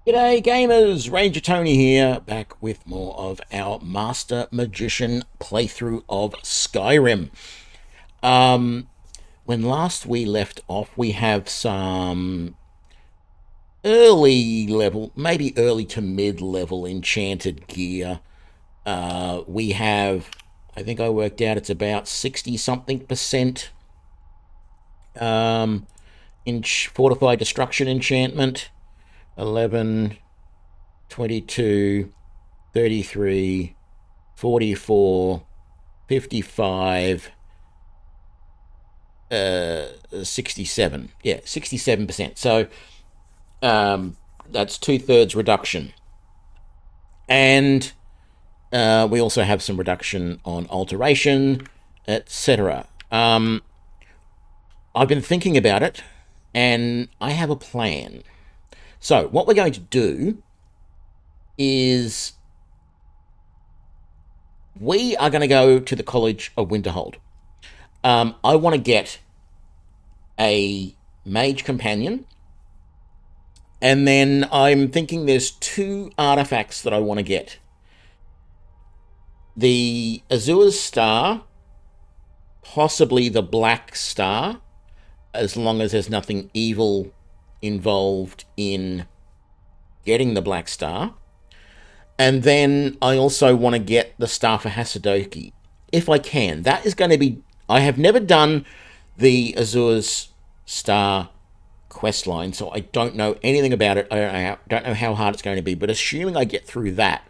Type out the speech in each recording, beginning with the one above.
G'day gamers, Ranger Tony here, back with more of our Master Magician playthrough of Skyrim. When last we left off, we have some early level, maybe early to mid-level enchanted gear. We have, I think I worked out it's about 60-something% in Fortify Destruction enchantment. 11, 22, 33, 44, 55, 67. Yeah, 67%. So that's two-thirds reduction. And we also have some reduction on alteration, etc. I've been thinking about it, and I have a plan. So what we're going to do is we are going to go to the College of Winterhold. I want to get a mage companion, and then I'm thinking there's two artifacts that I want to get. The Azura's Star, possibly the Black Star, as long as there's nothing evil involved in getting the Black Star. And then I also want to get the Staff of Hasadoki, if I can. That is going to be... I have never done the Azura's Star questline, so I don't know anything about it. I don't know how hard it's going to be, but assuming I get through that,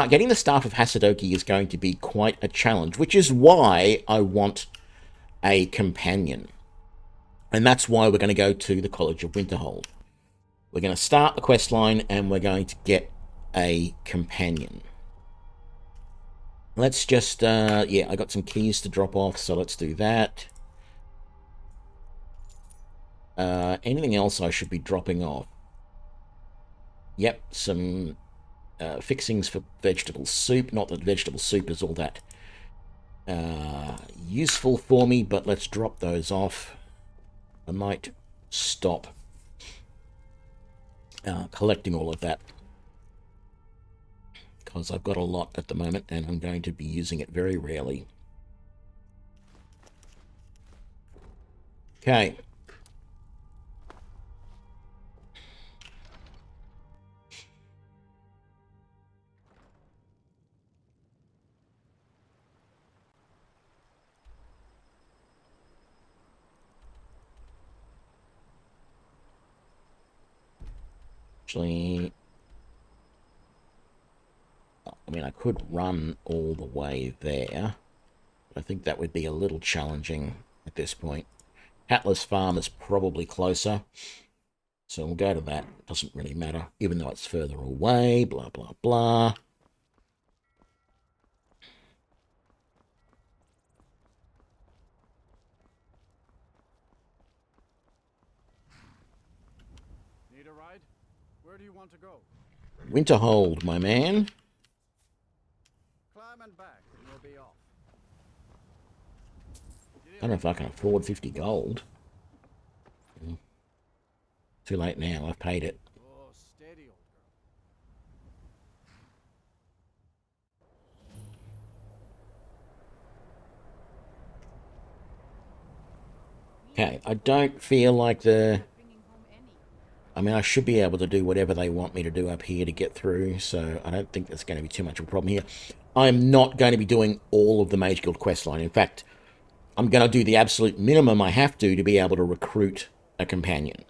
getting the Staff of Hasadoki is going to be quite a challenge, which is why I want a companion. And that's why we're going to go to the College of Winterhold. We're going to start the questline, and we're going to get a companion. Let's just, yeah, I got some keys to drop off, so let's do that. Anything else I should be dropping off? Yep, some fixings for vegetable soup. Not that vegetable soup is all that useful for me, but let's drop those off. I might stop collecting all of that, because I've got a lot at the moment and I'm going to be using it very rarely. Okay. Actually, I mean, I could run all the way there. I think that would be a little challenging at this point. Atlas Farm is probably closer, so we'll go to that. Doesn't really matter, even though it's further away, blah, blah, blah. Need a ride? Where do you want to go? Winterhold, my man. Climb and back, and we'll be off. I don't know if I can afford 50 gold. Too late now, I've paid it. Oh, steady, old girl. Okay, I don't feel like the... I mean, I should be able to do whatever they want me to do up here to get through, so I don't think that's going to be too much of a problem here. I'm not going to be doing all of the Mage Guild questline. In fact, I'm going to do the absolute minimum I have to be able to recruit a companion.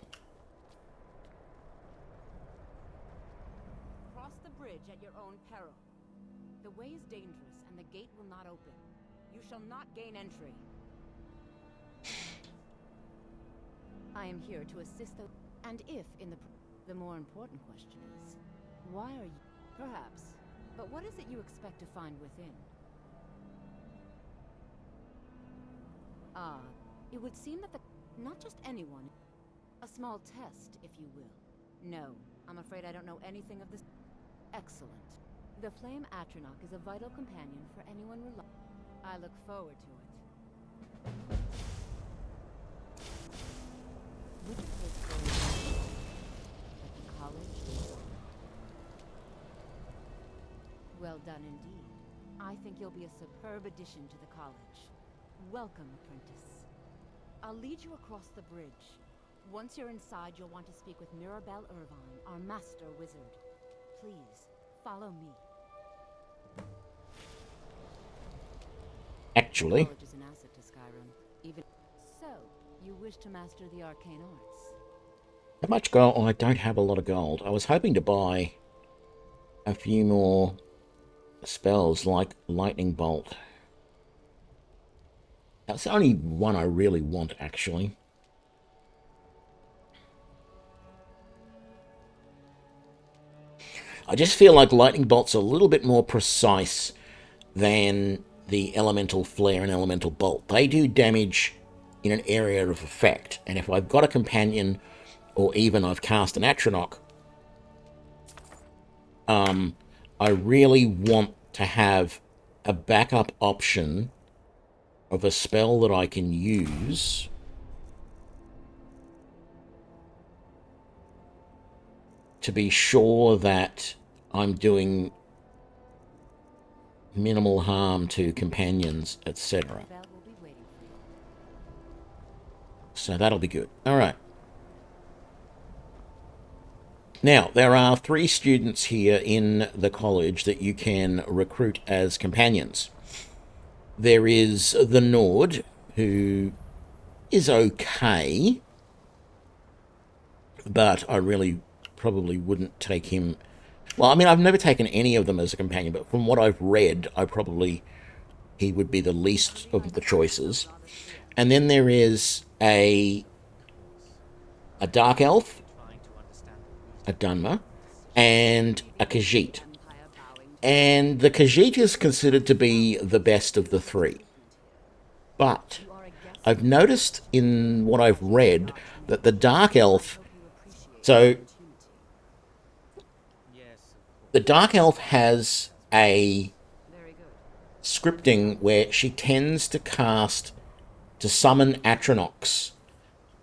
Cross the bridge at your own peril. The way is dangerous, and the gate will not open. You shall not gain entry. I am here to assist the... And if in the more important question is, why are you... Perhaps. But what is it you expect to find within? Ah, it would seem that not just anyone... A small test, if you will. No, I'm afraid I don't know anything of this. Excellent. The Flame Atronach is a vital companion for anyone I look forward to it. Which place goes at the college? Well done indeed. I think you'll be a superb addition to the college. Welcome, apprentice. I'll lead you across the bridge. Once you're inside, you'll want to speak with Mirabelle Irvine, our master wizard. Please, follow me. Actually, The college is an asset to Skyrim. Even so, you wish to master the arcane arts? how much gold? Oh, I don't have a lot of gold. I was hoping to buy a few more spells like Lightning Bolt. That's the only one I really want, actually. I just feel like Lightning Bolt's a little bit more precise than the Elemental Flare and Elemental Bolt. They do damage in an area of effect, and if I've got a companion, or even I've cast an Atronach, I really want to have a backup option of a spell that I can use to be sure that I'm doing minimal harm to companions, etc. Belle will be waiting for you. So that'll be good. All right. Now, there are 3 students here in the college that you can recruit as companions. There is the Nord, who is okay, but I really probably wouldn't take him. Well, I mean, I've never taken any of them as a companion, but from what I've read, he would be the least of the choices. And then there is a Dark Elf, a Dunmer, and a Khajiit. And the Khajiit is considered to be the best of the 3. But I've noticed in what I've read that the Dark Elf... So, the Dark Elf has a scripting where she tends to summon Atronachs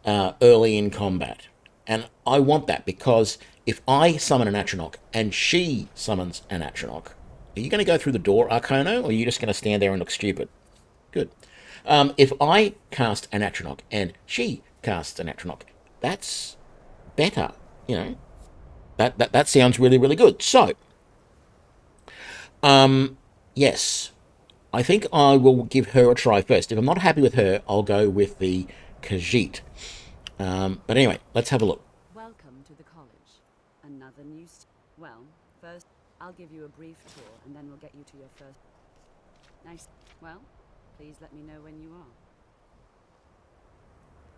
early in combat. And I want that, because if I summon an Atronach and she summons an Atronach, are you going to go through the door, Arcono, or are you just going to stand there and look stupid? Good. If I cast an Atronach and she casts an Atronach, that's better. You know, that sounds really, really good. So, yes, I think I will give her a try first. If I'm not happy with her, I'll go with the Khajiit. But anyway, let's have a look. Welcome to the college. Another new well, first I'll give you a brief tour and then we'll get you to your first. Nice. Well, please let me know when you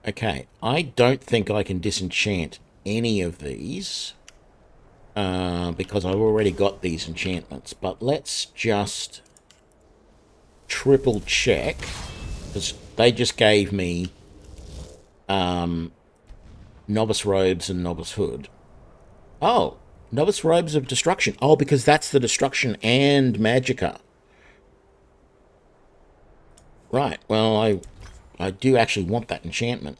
are. Okay, I don't think I can disenchant any of these because I've already got these enchantments. But let's just triple check, because they just gave me Novice Robes and Novice Hood. Oh, Novice Robes of Destruction. Oh, because that's the Destruction and Magicka. Right, well, I do actually want that enchantment.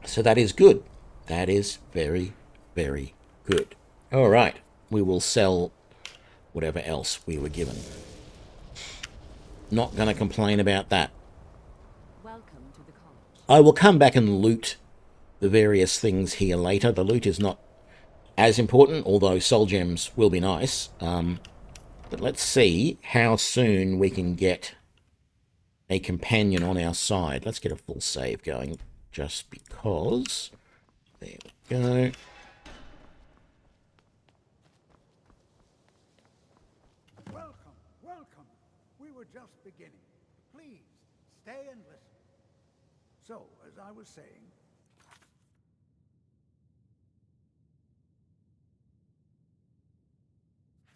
So that is good. That is very, very good. All right, we will sell whatever else we were given. Not going to complain about that. Welcome to the college. I will come back and loot the various things here later. The loot is not as important, although soul gems will be nice. But let's see how soon we can get a companion on our side. Let's get a full save going, just because. There we go. Welcome, welcome. We were just beginning. Please, stay and listen. So, as I was saying,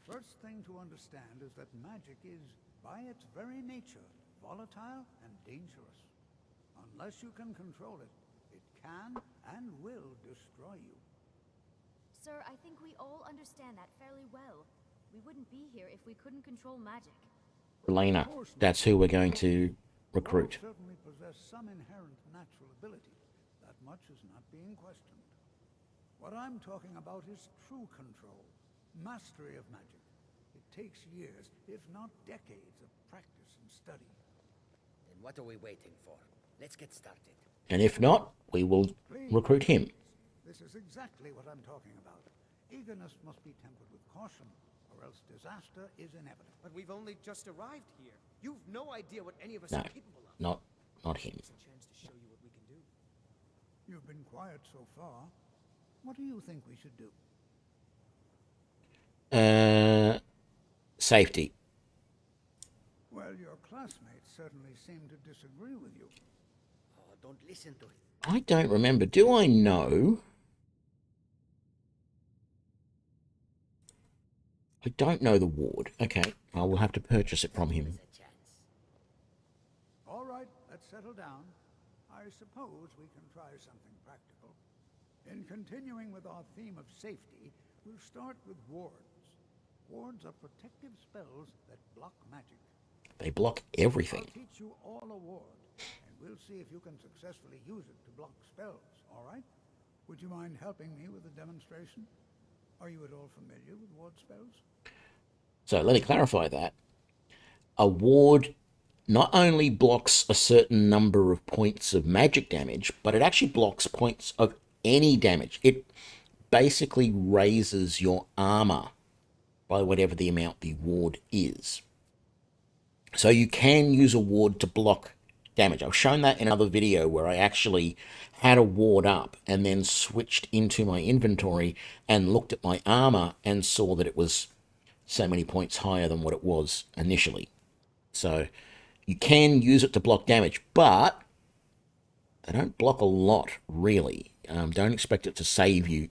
first thing to understand is that magic is, by its very nature, volatile and dangerous. Unless you can control it, it can and will destroy you. Sir, I think we all understand that fairly well. We wouldn't be here if we couldn't control magic. Elena, that's who we're going to recruit. All certainly possess some inherent natural ability. That much is not being questioned. What I'm talking about is true control, mastery of magic. It takes years, if not decades, of practice and study. Then what are we waiting for? Let's get started. And if not, we will recruit him. This is exactly what I'm talking about. Eagerness must be tempered with caution, or else disaster is inevitable. But we've only just arrived here. You've no idea what any of us No, are capable of. not him. It's a chance to show you what we can do. You've been quiet so far. What do you think we should do? Safety. Well, your classmates certainly seem to disagree with you. Oh, don't listen to him. I don't remember. Do I know? I don't know the ward. Okay, I will have to purchase it from him. There's a chance. All right, let's settle down. I suppose we can try something practical. In continuing with our theme of safety, we'll start with wards. Wards are protective spells that block magic. They block everything. I'll teach you all a ward, and we'll see if you can successfully use it to block spells, all right? Would you mind helping me with the demonstration? Are you at all familiar with ward spells? So let me clarify that. A ward not only blocks a certain number of points of magic damage, but it actually blocks points of any damage. It basically raises your armor by whatever the amount the ward is. So you can use a ward to block damage. I've shown that in another video where I actually had a ward up and then switched into my inventory and looked at my armor and saw that it was so many points higher than what it was initially. So you can use it to block damage, but they don't block a lot, really. Don't expect it to save you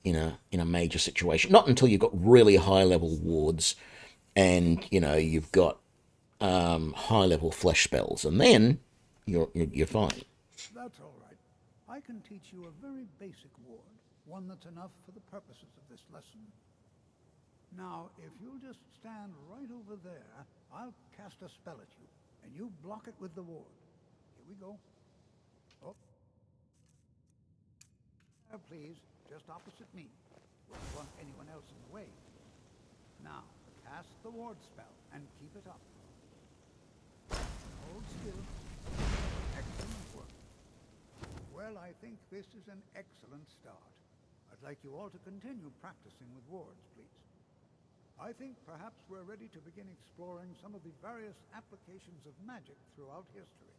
in a major situation. Not until you've got really high level wards and you've got high level flesh spells, and then you're fine. That's all right. I can teach you a very basic ward, one that's enough for the purposes of this lesson. Now, if you'll just stand right over there, I'll cast a spell at you, and you block it with the ward. Here we go. Oh. Please, just opposite me. Won't want anyone else in the way. Now, cast the ward spell, and keep it up. Hold still. Excellent work. Well, I think this is an excellent start. I'd like you all to continue practicing with wards, please. I think perhaps we're ready to begin exploring some of the various applications of magic throughout history.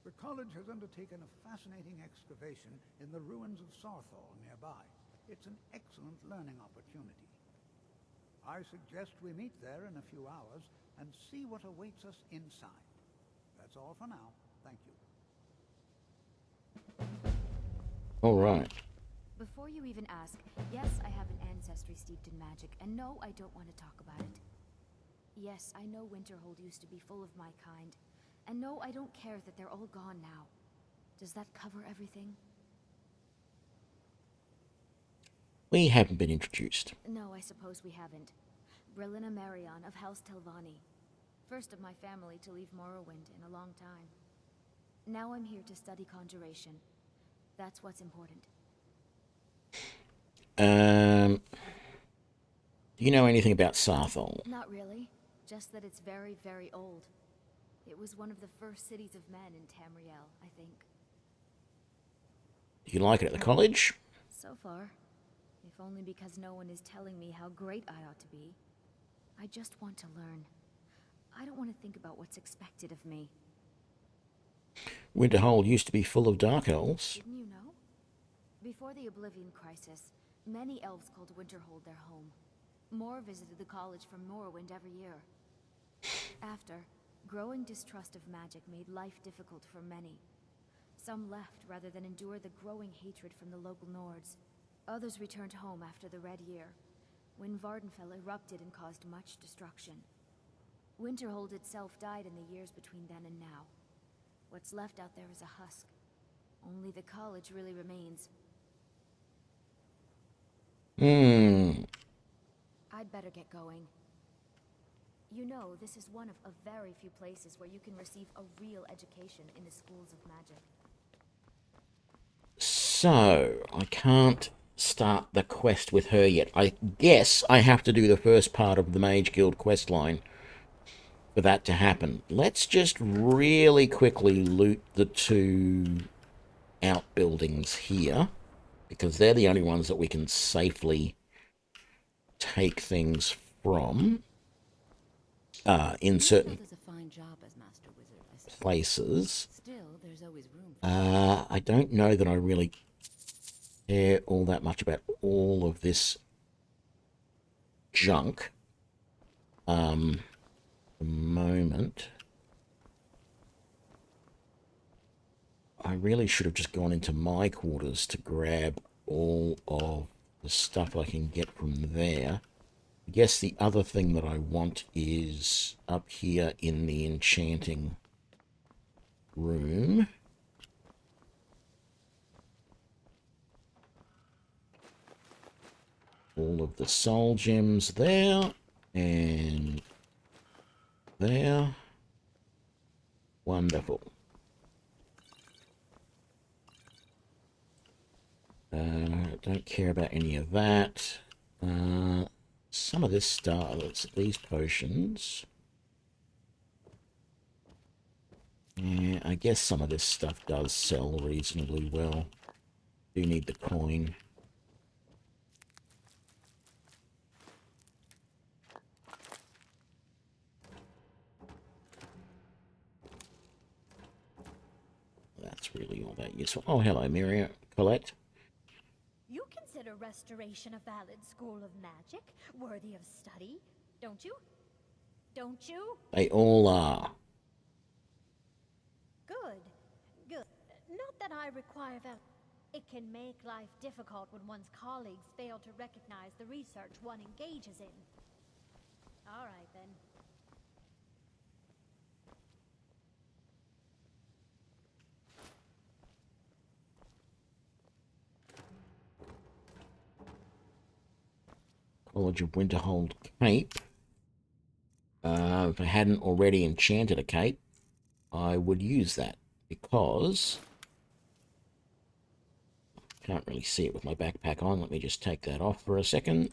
The college has undertaken a fascinating excavation in the ruins of Sarthal nearby. It's an excellent learning opportunity. I suggest we meet there in a few hours and see what awaits us inside. That's all for now. Thank you. All right. Before you even ask, yes, I have an ancestry steeped in magic, and no, I don't want to talk about it. Yes, I know Winterhold used to be full of my kind, and no, I don't care that they're all gone now. Does that cover everything? We haven't been introduced. No, I suppose we haven't. Brelina Marion of House Telvanni. First of my family to leave Morrowind in a long time. Now I'm here to study conjuration. That's what's important. Do you know anything about Sarthal? Not really. Just that it's very, very old. It was one of the first cities of men in Tamriel, I think. Do you like it at the college? So far. If only because no one is telling me how great I ought to be. I just want to learn. I don't want to think about what's expected of me. Winterhold used to be full of dark elves. Didn't you know? Before the Oblivion Crisis, many elves called Winterhold their home. More visited the college from Morrowind every year. After, growing distrust of magic made life difficult for many. Some left rather than endure the growing hatred from the local Nords. Others returned home after the Red Year, when Vardenfell erupted and caused much destruction. Winterhold itself died in the years between then and now. What's left out there is a husk. Only the college really remains. I'd better get going. You know, this is one of a very few places where you can receive a real education in the schools of magic. So, I can't start the quest with her yet. I guess I have to do the first part of the Mage Guild quest line for that to happen. Let's just really quickly loot the 2 outbuildings here, because they're the only ones that we can safely take things from in certain Does a fine job as Master Wizard, I suppose. places. Still, there's always room for I don't know that I really care all that much about all of this junk. The moment. I really should have just gone into my quarters to grab all of the stuff I can get from there. I guess the other thing that I want is up here in the enchanting room. All of the soul gems there and there. Wonderful. Don't care about any of that. Some of this stuff, these potions. Yeah, I guess some of this stuff does sell reasonably well. Do need the coin. That's really all that useful. Oh, hello, Miriam. Colette. You consider restoration a valid school of magic, worthy of study, don't you? Don't you? They all are. Good. Good. Not that I require that. It can make life difficult when one's colleagues fail to recognize the research one engages in. All right, then. College of Winterhold cape. If I hadn't already enchanted a cape, I would use that, because I can't really see it with my backpack on. Let me just take that off for a second.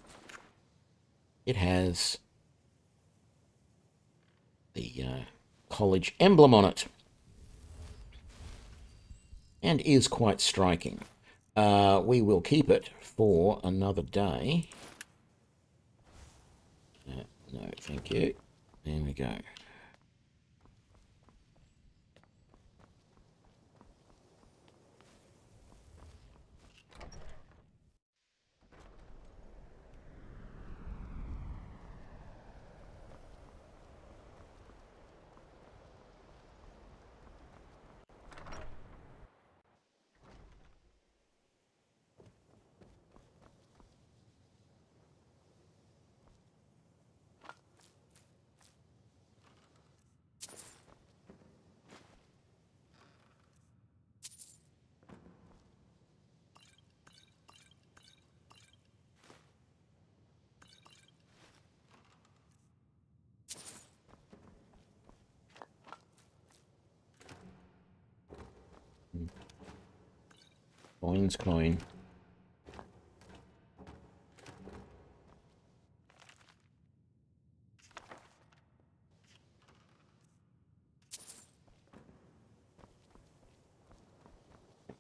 It has the college emblem on it, and is quite striking. We will keep it for another day. No, thank you. There we go. Coin's coin.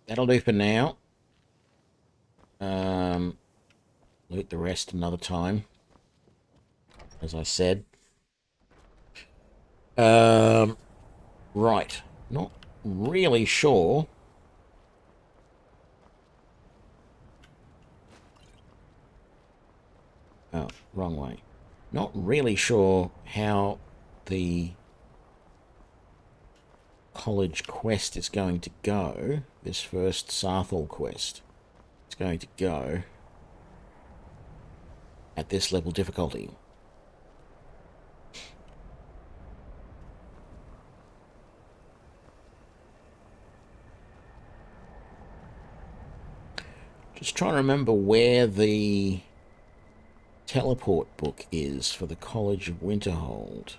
That'll do for now. Loot the rest another time, as I said. Right. Not really sure. Oh, wrong way. Not really sure how the college quest is going to go. This first Sarthal quest. It's going to go at this level difficulty. Just trying to remember where the teleport book is for the College of Winterhold.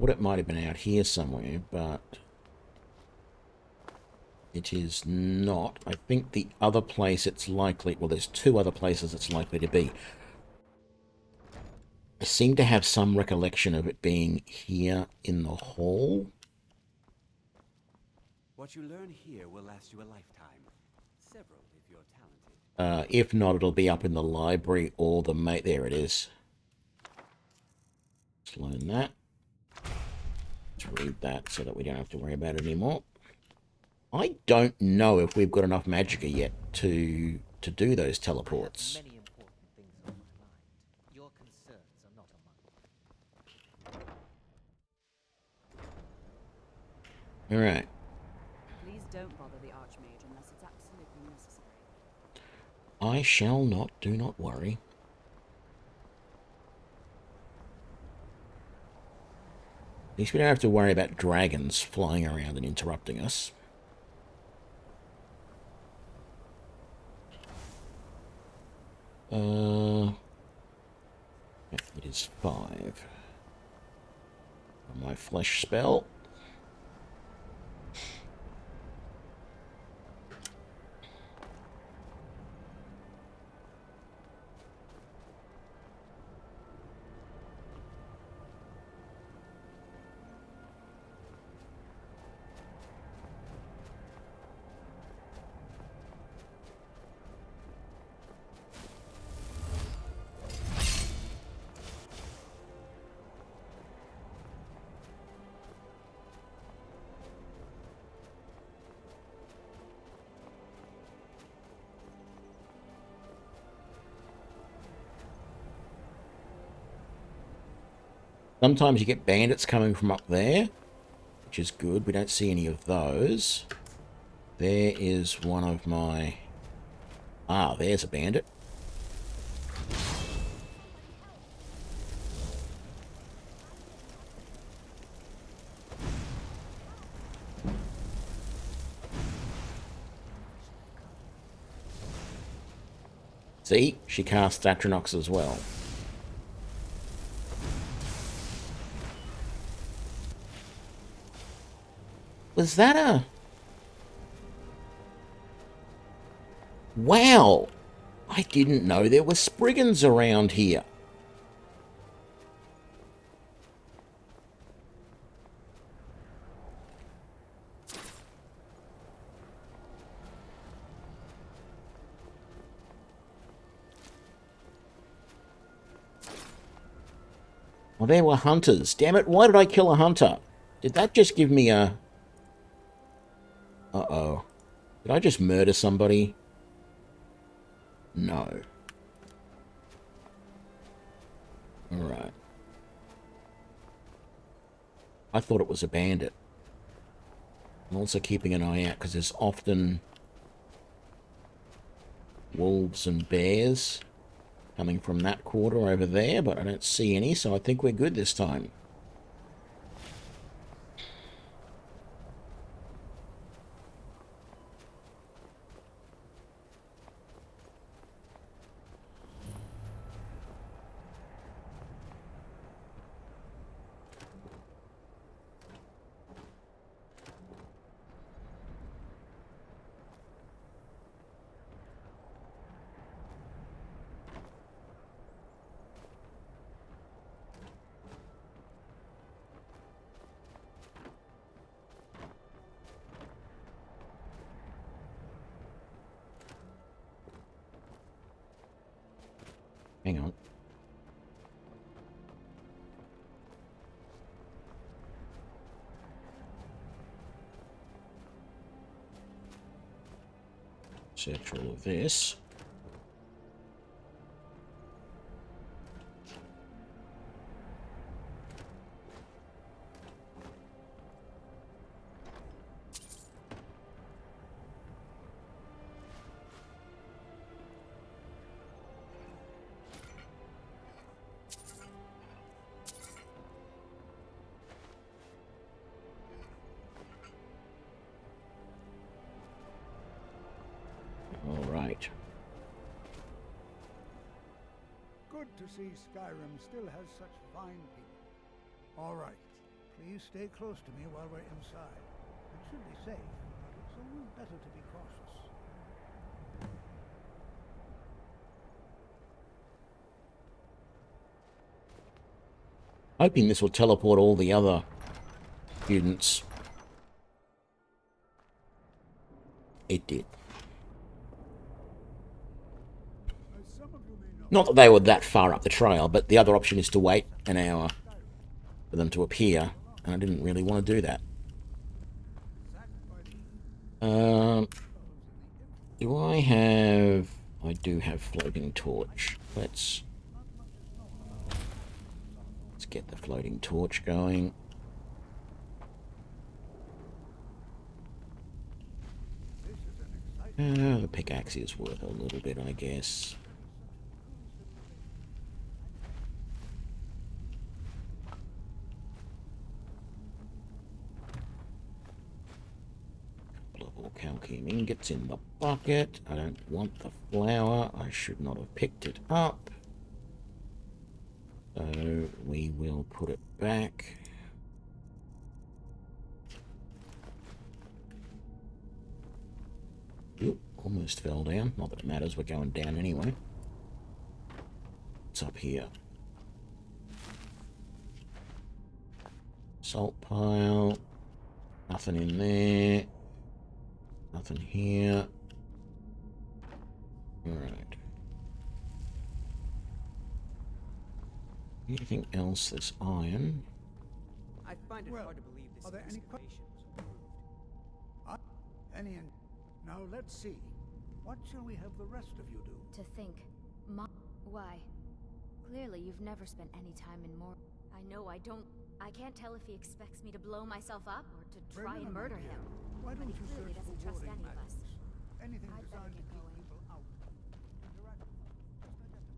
Thought it might have been out here somewhere, but it is not. I think the other place it's likely... Well, there's two other places it's likely to be. I seem to have some recollection of it being here in the hall. What you learn here will last you a lifetime. Several, if you're talented. If not, it'll be up in the library or the mate. There it is. Let's learn that. Let's read that so that we don't have to worry about it anymore. I don't know if we've got enough magicka yet to do those teleports. Many important things on my mind. Your concerns are not among them. All right. Please don't bother the Archmage unless it's absolutely necessary. I shall not. Do not worry. At least we don't have to worry about dragons flying around and interrupting us. It is 5. On my flesh spell. Sometimes you get bandits coming from up there, which is good. We don't see any of those. There is one of my... Ah, there's a bandit. See? She casts Atronach as well. Was that a... Wow! I didn't know there were Spriggans around here. Well, there were hunters. Damn it, why did I kill a hunter? Did that just give me a... Uh-oh. Did I just murder somebody? No. Alright. I thought it was a bandit. I'm also keeping an eye out because there's often wolves and bears coming from that quarter over there, but I don't see any, so I think we're good this time. Hang on. Search all of this. Good to see Skyrim still has such fine people. All right, Please stay close to me while we're inside. It should be safe, but it's always better to be cautious. Hoping this will teleport all the other students. It did. Not that they were that far up the trail, but the other option is to wait an hour for them to appear, and I didn't really want to do that. Do I have... I do have floating torch. Let's get the floating torch going. The pickaxe is worth a little bit, I guess. Calcium ingots in the bucket. I don't want the flour. I should not have picked it up. So we will put it back. Oop, almost fell down. Not that it matters, we're going down anyway. What's up here? Salt pile. Nothing in there. Nothing here. Alright. Anything else? There's iron. I find it hard to believe this are there any excavation was approved. Now let's see. What shall we have the rest of you do? To think. Why? Clearly you've never spent any time in more. I know I don't. I can't tell if he expects me to blow myself up or to try and murder him. Why don't But he you clearly search doesn't for trust warding any of us. magics? Anything I'd better designed to get keep going. people out. Interact with them. Just identify.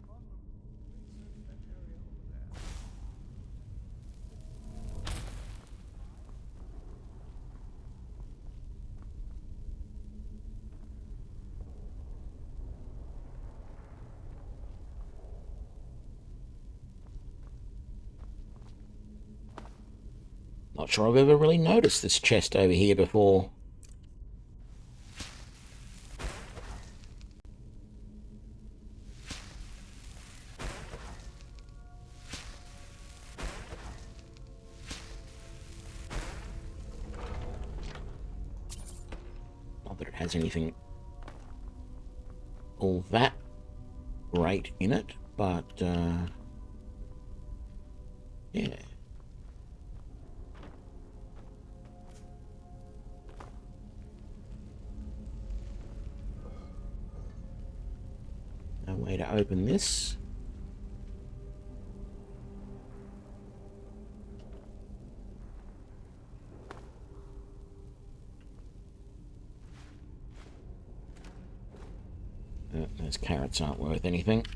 Conlon, please search that area over there. Not sure I've ever really noticed this chest over here before. Not that it has anything all that great in it, but yeah. No way to open this. Those carrots aren't worth anything.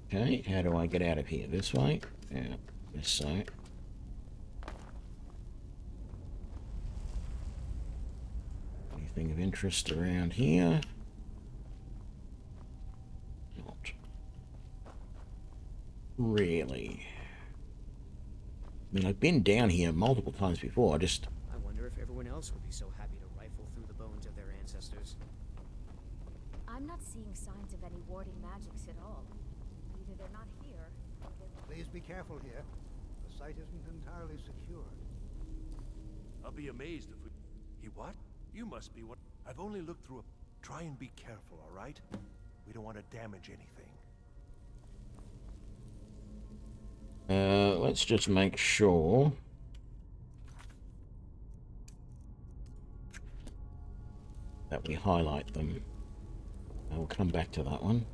Okay, how do I get out of here? This way? Yeah, guess so. Anything of interest around here? Not really. I mean, I've been down here multiple times before. I wonder if everyone else would be so happy to rifle through the bones of their ancestors. I'm not seeing signs of any warding magics at all. Either they're not here, or they're... Please be careful here. The site isn't entirely secured. I'll be amazed if we... What? You must be what... I've only looked through a... Try and be careful, all right? We don't want to damage anything. Let's just make sure. That we highlight them. We'll come back to that one.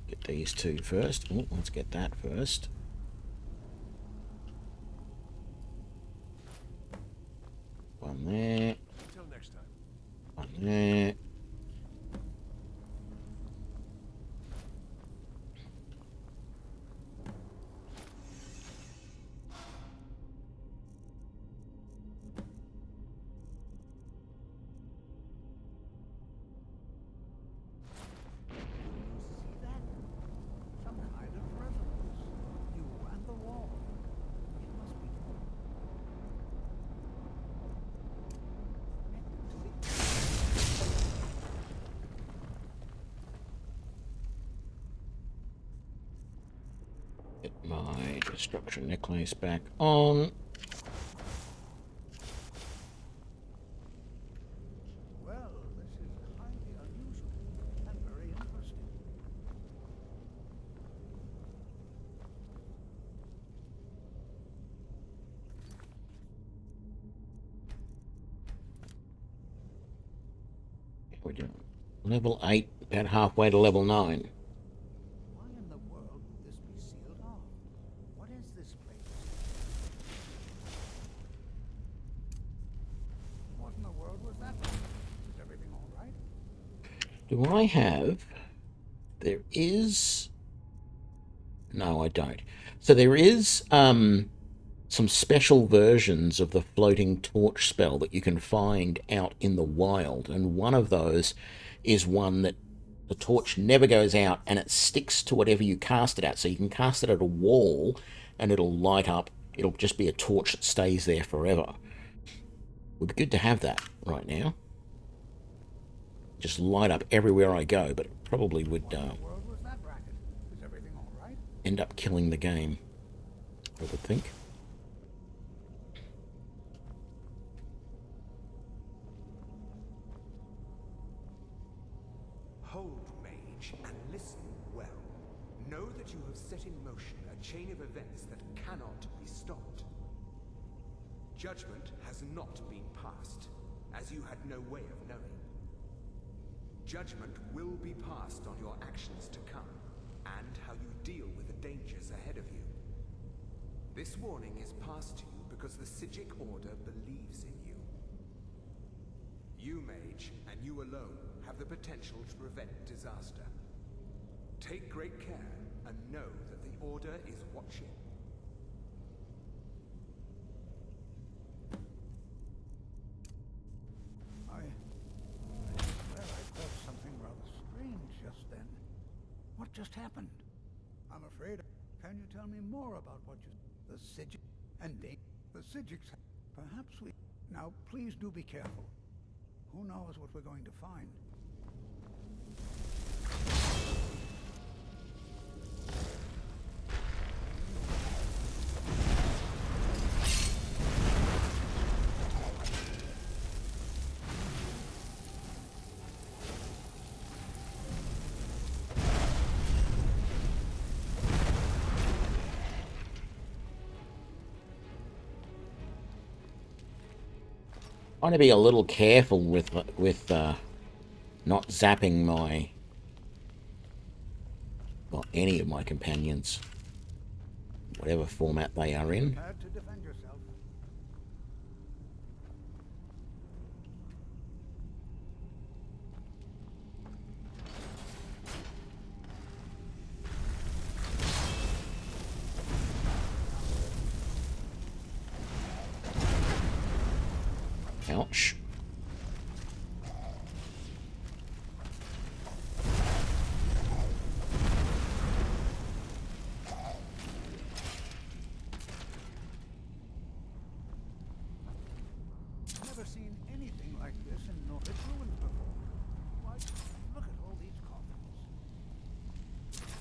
Get these two first. Oh, let's get that first. One there. Until next time. One there. Get my destruction necklace back on. Well, this is highly unusual and very interesting. We're doing level 8, about halfway to level 9. Why in the world would this be sealed off? What is this place? What in the world was that? Is everything all right? Do I have... There is... No, I don't. So there is some special versions of the floating torch spell that you can find out in the wild, and one of those is one that the torch never goes out and it sticks to whatever you cast it at. So you can cast it at a wall and it'll light up. It'll just be a torch that stays there forever. Would be good to have that right now. Just light up everywhere I go, but it probably would What in the world was that racket? Is everything all right? end up killing the game, I would think. Hold, Mage, and listen well. Know that you have set in motion a chain of events that cannot be stopped. Judgment has not been passed, as you had no way of knowing. Judgment will be passed on your actions to come, and how you deal with the dangers ahead of you. This warning is passed to you because the Psijic Order believes in you. You, Mage, and you alone, have the potential to prevent disaster. Take great care, and know that the Order is watching. I swear I felt something rather strange just then. What just happened? I'm afraid. Can you tell me more about what you... The Psijic and the Psijics... Perhaps we... Now, please do be careful. Who knows what we're going to find? I want to be a little careful with not zapping my... well, any of my companions, whatever format they are in. Prepared to defend yourself. Ouch. Never seen anything like this in Nordic ruins before. Why, look at all these coffins.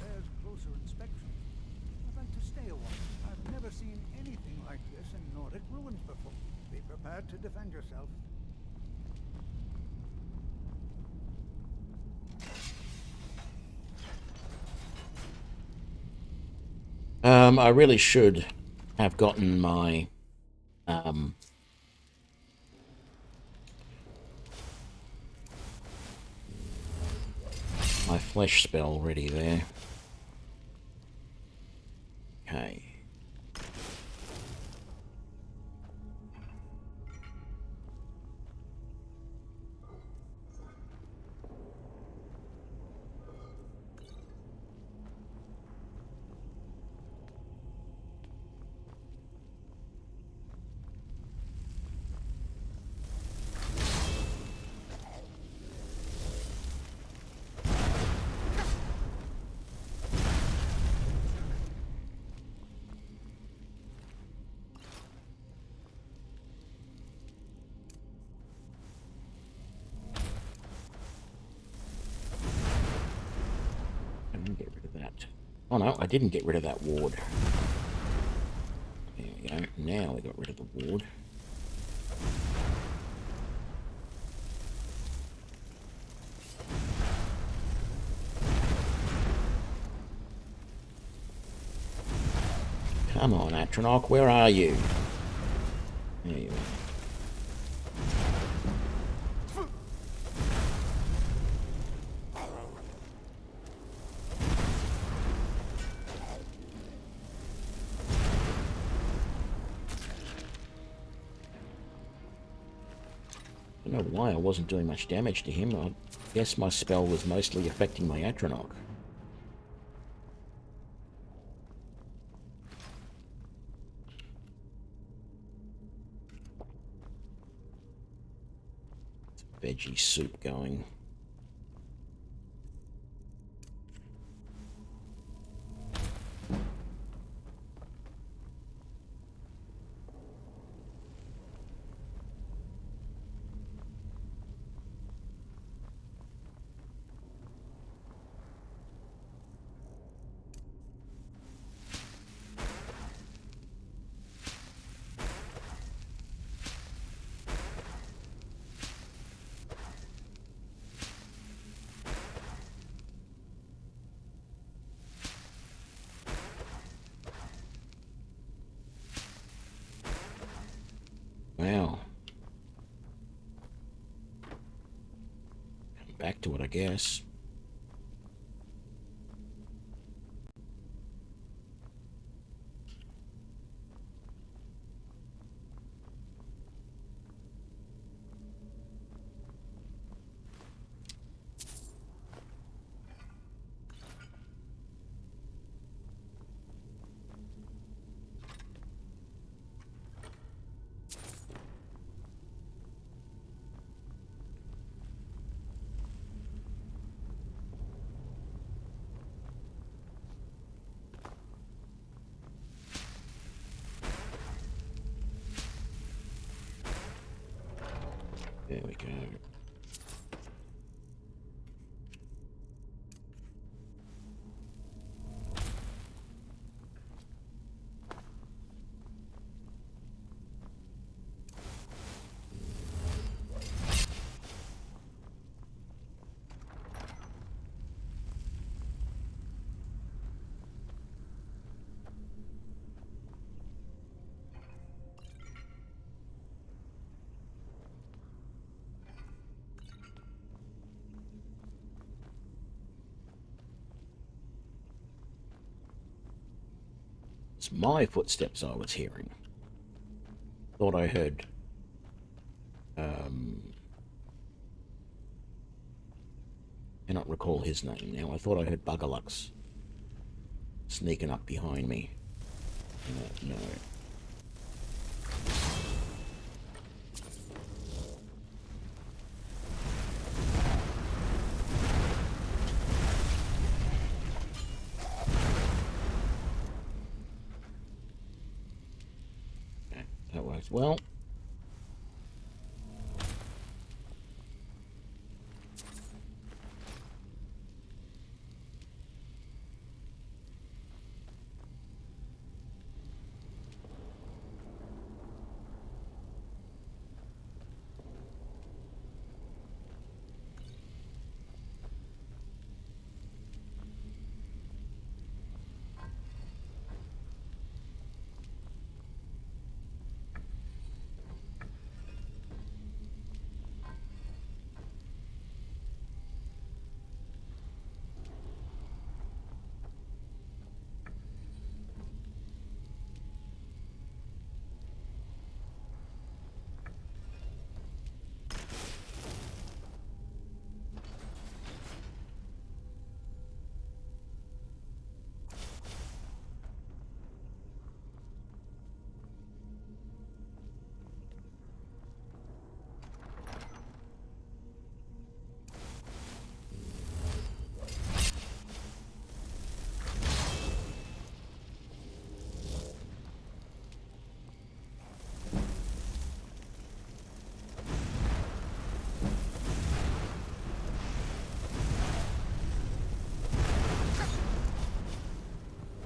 There's closer inspection. I'd like to stay a while. I've never seen anything like this in Nordic ruins before. Be prepared to defend yourself. I really should have gotten my my flesh spell ready there. Okay. Get rid of that Oh no, I didn't get rid of that ward. There we go. Now we got rid of the ward. Come on, Atronach, where are you? There you are. I don't know why I wasn't doing much damage to him. I guess my spell was mostly affecting my Atronach. Veggie soup going. Wow. Back to it, I guess. There we go. It's my footsteps I was hearing. Thought I heard cannot recall his name now. I thought I heard Bugalux sneaking up behind me. No. Okay, that works well.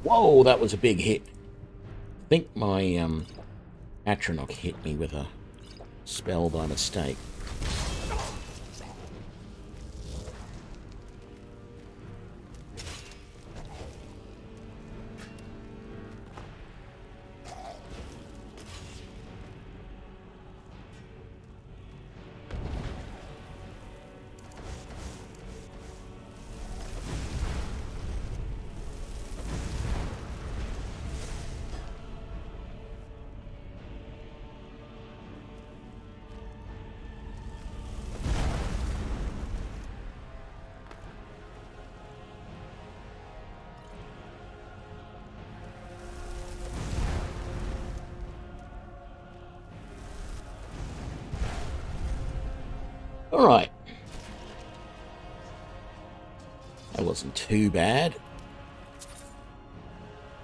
Whoa, that was a big hit. I think my Atronach hit me with a spell by mistake. Alright. That wasn't too bad.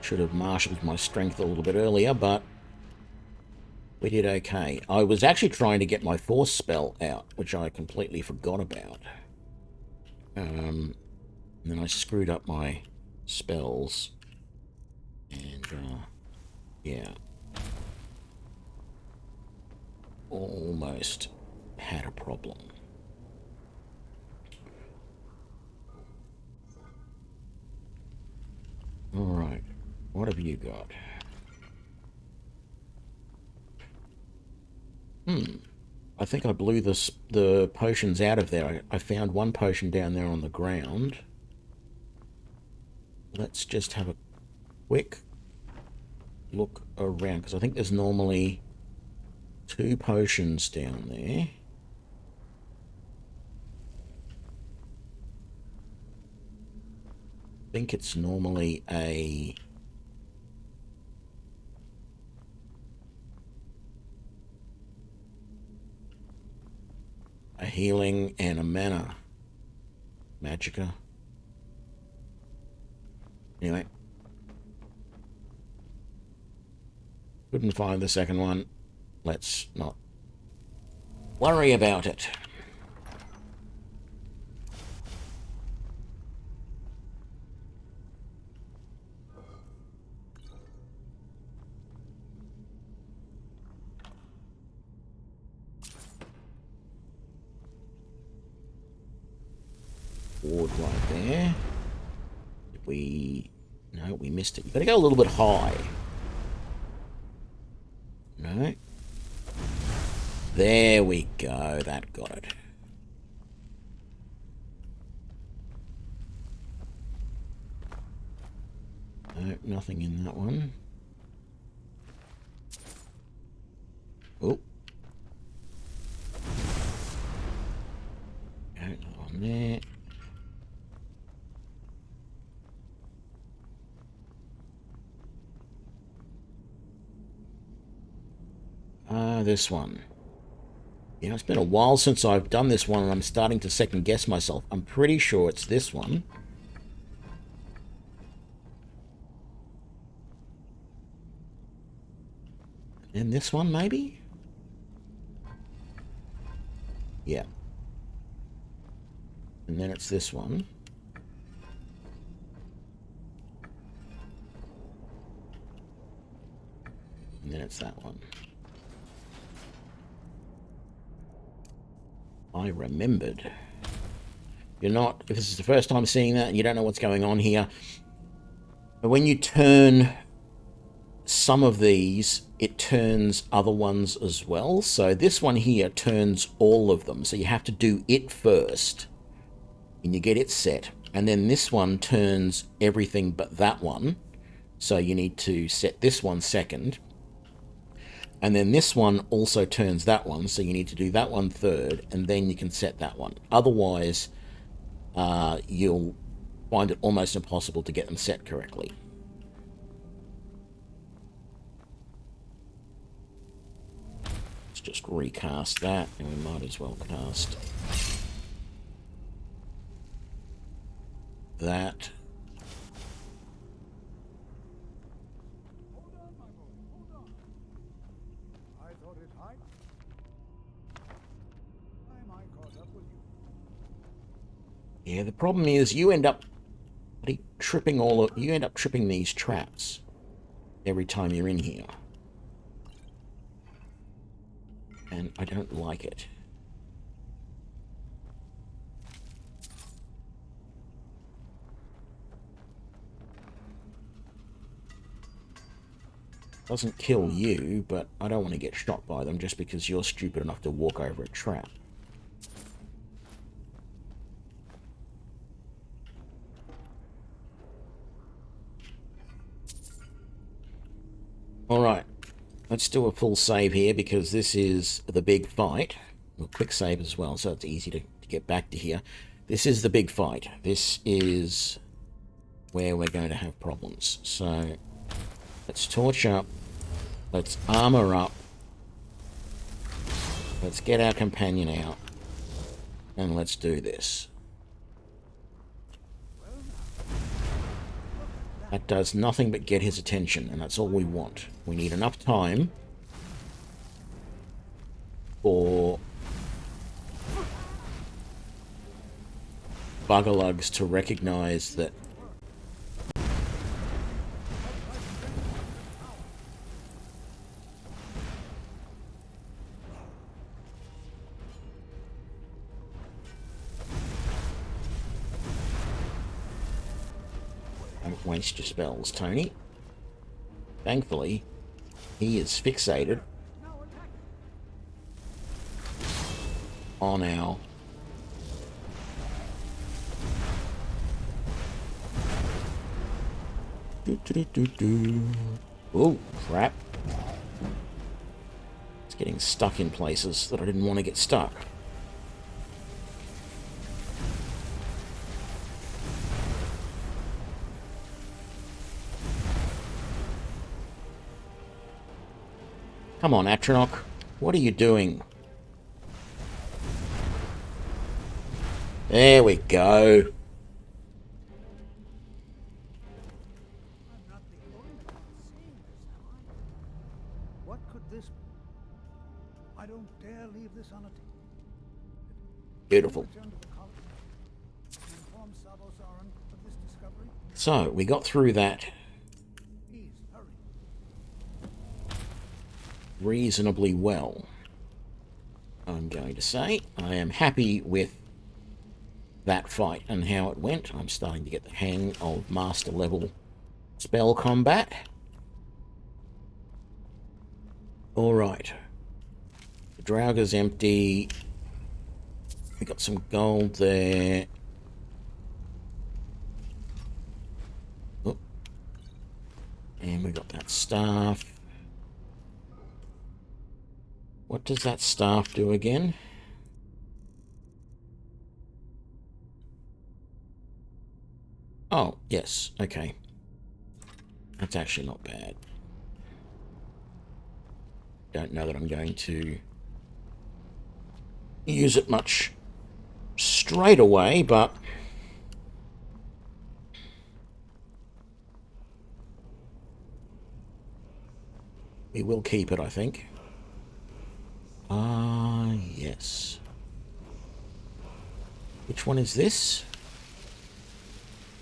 Should have marshaled my strength a little bit earlier, but we did okay. I was actually trying to get my force spell out, which I completely forgot about. And then I screwed up my spells. And, yeah. Almost had a problem. Alright, what have you got? I think I blew the potions out of there. I found one potion down there on the ground. Let's just have a quick look around, because I think there's normally 2 potions down there. I think it's normally a healing and a mana magicka. Anyway, couldn't find the second one. Let's not worry about it. Ward right there. Did we... No, we missed it. You've got to go a little bit high. No. There we go. That got it. No, nothing in that one. Oh. Okay, on there. This one. You know, it's been a while since I've done this one, and I'm starting to second guess myself. I'm pretty sure it's this one. And this one, maybe? Yeah. And then it's this one. And then it's that one. I remembered. You're not, if this is the first time seeing that and you don't know what's going on here, but when you turn some of these, it turns other ones as well. So this one here turns all of them. So you have to do it first and you get it set. And then this one turns everything but that one. So you need to set this one second. And then this one also turns that one, so you need to do that one third, and then you can set that one. Otherwise, you'll find it almost impossible to get them set correctly. Let's just recast that, and we might as well cast that. Yeah, the problem is you end up tripping these traps every time you're in here. And I don't like it. Doesn't kill you, but I don't want to get shot by them just because you're stupid enough to walk over a trap. Alright, let's do a full save here because this is the big fight. Well, quick save as well, so it's easy to get back to here. This is the big fight. This is where we're going to have problems. So, let's torch up. Let's armor up. Let's get our companion out. And let's do this. That does nothing but get his attention, and that's all we want. We need enough time for Buggerlugs to recognize that don't waste your spells, Tony. Thankfully, he is fixated on our oh, crap. It's getting stuck in places that I didn't want to get stuck. Come on, Atronach. What are you doing? There we go. What could this be? I don't dare leave this unattended. Beautiful. Return to the college. Inform Sabo-Saran of this discovery. So, we got through that Please, hurry. reasonably well, I'm going to say. I am happy with that fight and how it went. I'm starting to get the hang of master level spell combat. Alright. The Draugr's empty. We got some gold there. Oh. And we got that staff. What does that staff do again? Oh, yes, okay. That's actually not bad. Don't know that I'm going to use it much straight away, but we will keep it, I think. Ah, yes. Which one is this?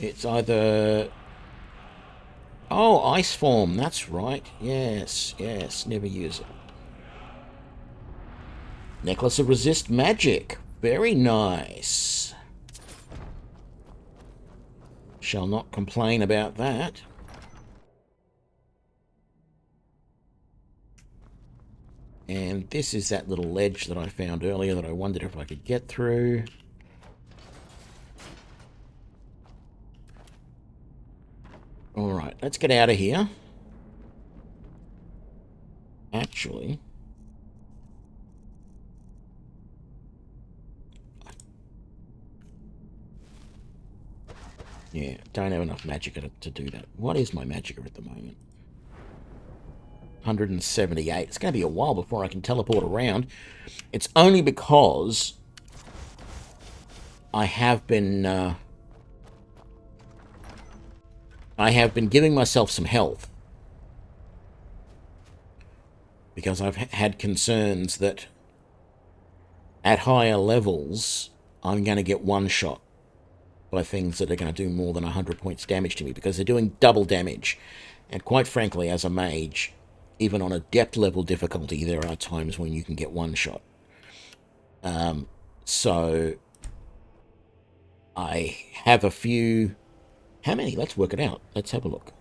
It's either... Oh, ice form, that's right. Yes, yes, never use it. Necklace of Resist Magic. Very nice. Shall not complain about that. And this is that little ledge that I found earlier that I wondered if I could get through. Alright, let's get out of here. Actually... yeah, don't have enough magicka to do that. What is my magicka at the moment? 178. It's going to be a while before I can teleport around. It's only because I have been giving myself some health. Because I've had concerns that at higher levels, I'm going to get one shot by things that are going to do more than 100 points damage to me, because they're doing double damage. And quite frankly, as a mage, even on a depth level difficulty, there are times when you can get one shot. So I have a few... How many? Let's work it out. Let's have a look.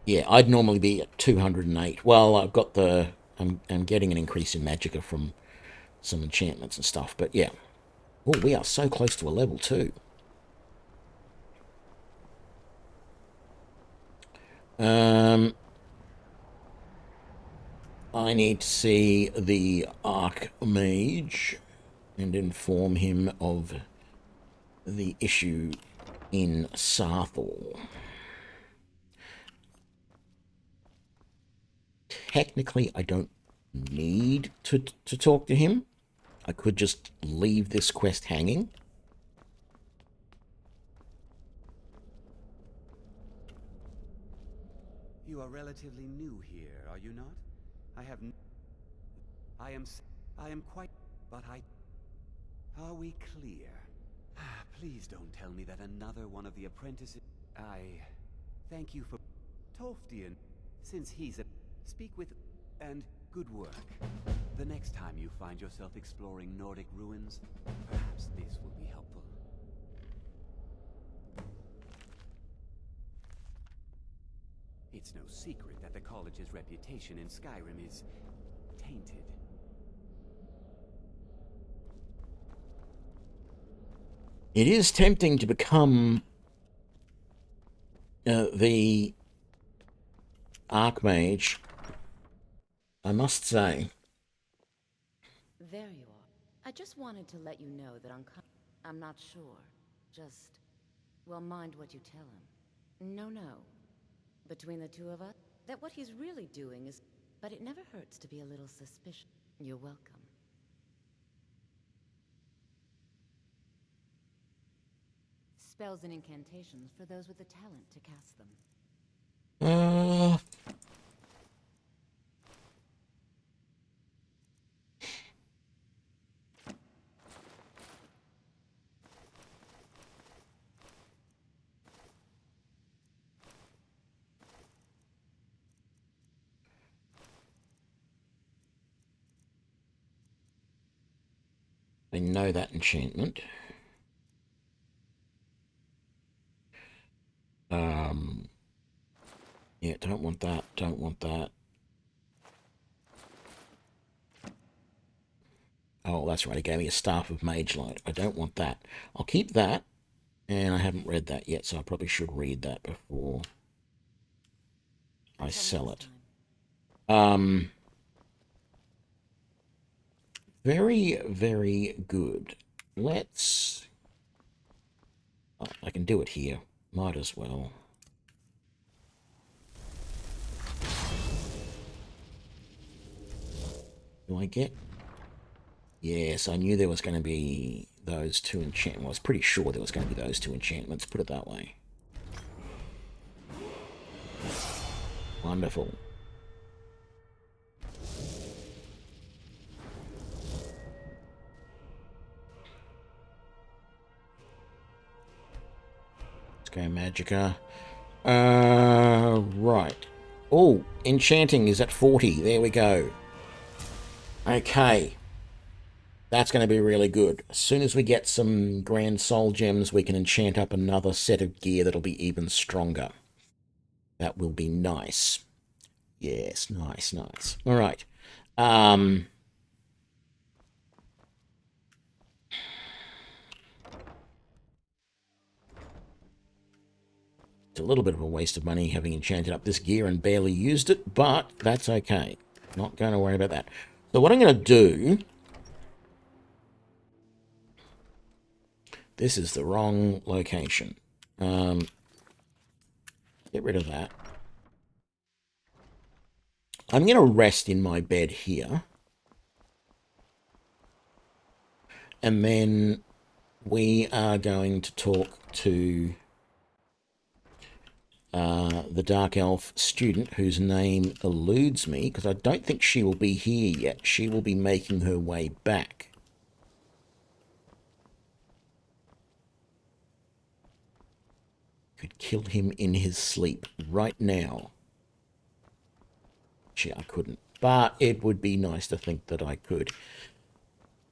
Yeah, I'd normally be at 208. Well, I've got the... I'm getting an increase in magicka from some enchantments and stuff, but yeah. Oh, we are so close to a level 2. I need to see the Archmage and inform him of the issue in Sarthal. Technically, I don't need to talk to him. I could just leave this quest hanging. You are relatively new here, are you not? I am quite... But Are we clear? Please don't tell me that another one of the apprentices... Thank you for... Tolfdian, since he's a... Speak with... And good work. The next time you find yourself exploring Nordic ruins, perhaps this will be helpful. It's no secret that the college's reputation in Skyrim is... tainted. It is tempting to become the Archmage, I must say. There you are. I just wanted to let you know that I'm not sure. Just, well, mind what you tell him. No. Between the two of us, that what he's really doing is... But it never hurts to be a little suspicious. You're welcome. Spells and incantations for those with the talent to cast them. I know that enchantment. Yeah, don't want that, don't want that. Oh, that's right, it gave me a Staff of Mage Light. I don't want that. I'll keep that, and I haven't read that yet, so I probably should read that before I sell it. Very, very good. Let's... Oh, I can do it here. Might as well. Do I get... Yes, I knew there was going to be those two enchantments. Well, I was pretty sure there was going to be those two enchantments, put it that way. Wonderful. Let's go magicka. Right. Oh, enchanting is at 40. There we go. Okay. That's going to be really good. As soon as we get some Grand Soul Gems, we can enchant up another set of gear that'll be even stronger. That will be nice. Yes, nice. All right. It's a little bit of a waste of money having enchanted up this gear and barely used it, but that's okay. Not going to worry about that. So what I'm going to do... This is the wrong location. Get rid of that. I'm going to rest in my bed here. And then we are going to talk to the Dark Elf student whose name eludes me, because I don't think she will be here yet. She will be making her way back. could kill him in his sleep right now. Actually, I couldn't, but it would be nice to think that I could.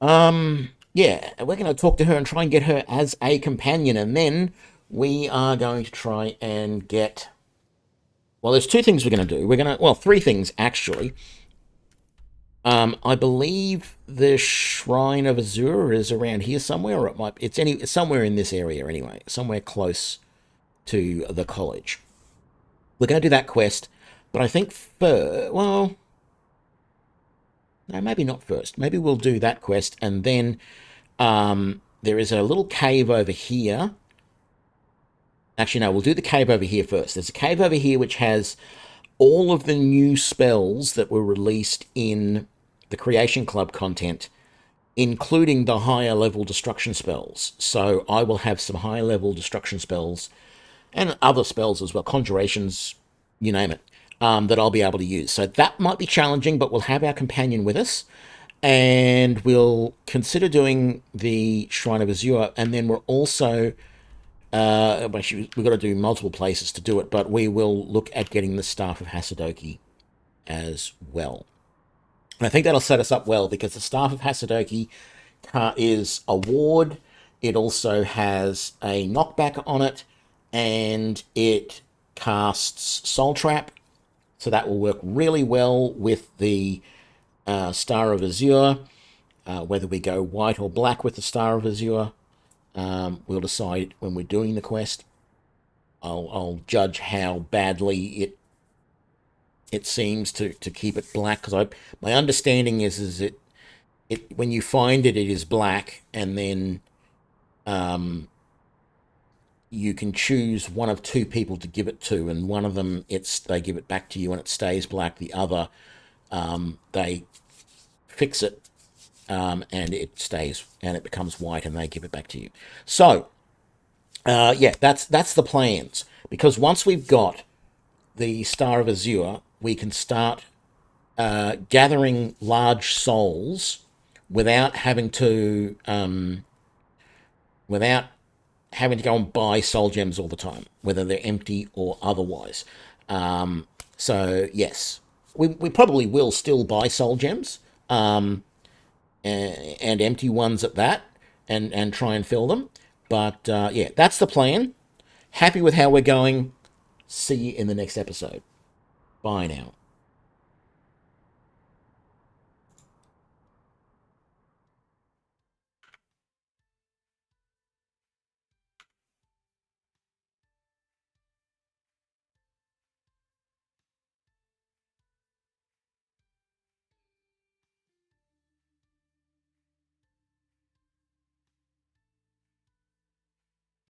Yeah, we're going to talk to her and try and get her as a companion, and then we are going to try and get... Well, there's two things we're going to do. Well, three things, actually. I believe the Shrine of Azure is around here somewhere, or it's somewhere in this area anyway, somewhere close to the college. We're going to do that quest, but I think well, no, maybe not first. Maybe we'll do that quest, and then there is a little cave over here. Actually, no, we'll do the cave over here first. There's a cave over here which has all of the new spells that were released in the Creation Club content, including the higher level destruction spells. So I will have some higher level destruction spells and other spells as well, conjurations, you name it, that I'll be able to use. So that might be challenging, but we'll have our companion with us, and we'll consider doing the Shrine of Azure, and then we're also... actually, we've got to do multiple places to do it, but we will look at getting the Staff of Hasadoki as well. And I think that'll set us up well, because the Staff of Hasadoki is a ward. It also has a knockback on it, and it casts Soul Trap. So that will work really well with the Star of Azure. Whether we go white or black with the Star of Azure, we'll decide when we're doing the quest. I'll judge how badly it seems to keep it black, because my understanding is it when you find it is black, and then you can choose one of two people to give it to, and one of them they give it back to you and it stays black. The other they fix it and it stays and it becomes white, and they give it back to you. So yeah, that's the plans, because once we've got the Star of Azure, we can start gathering large souls without having to go and buy soul gems all the time, whether they're empty or otherwise. So yes, we probably will still buy soul gems, and empty ones at that, and try and fill them. But yeah, that's the plan. Happy with how we're going. See you in the next episode. Bye now.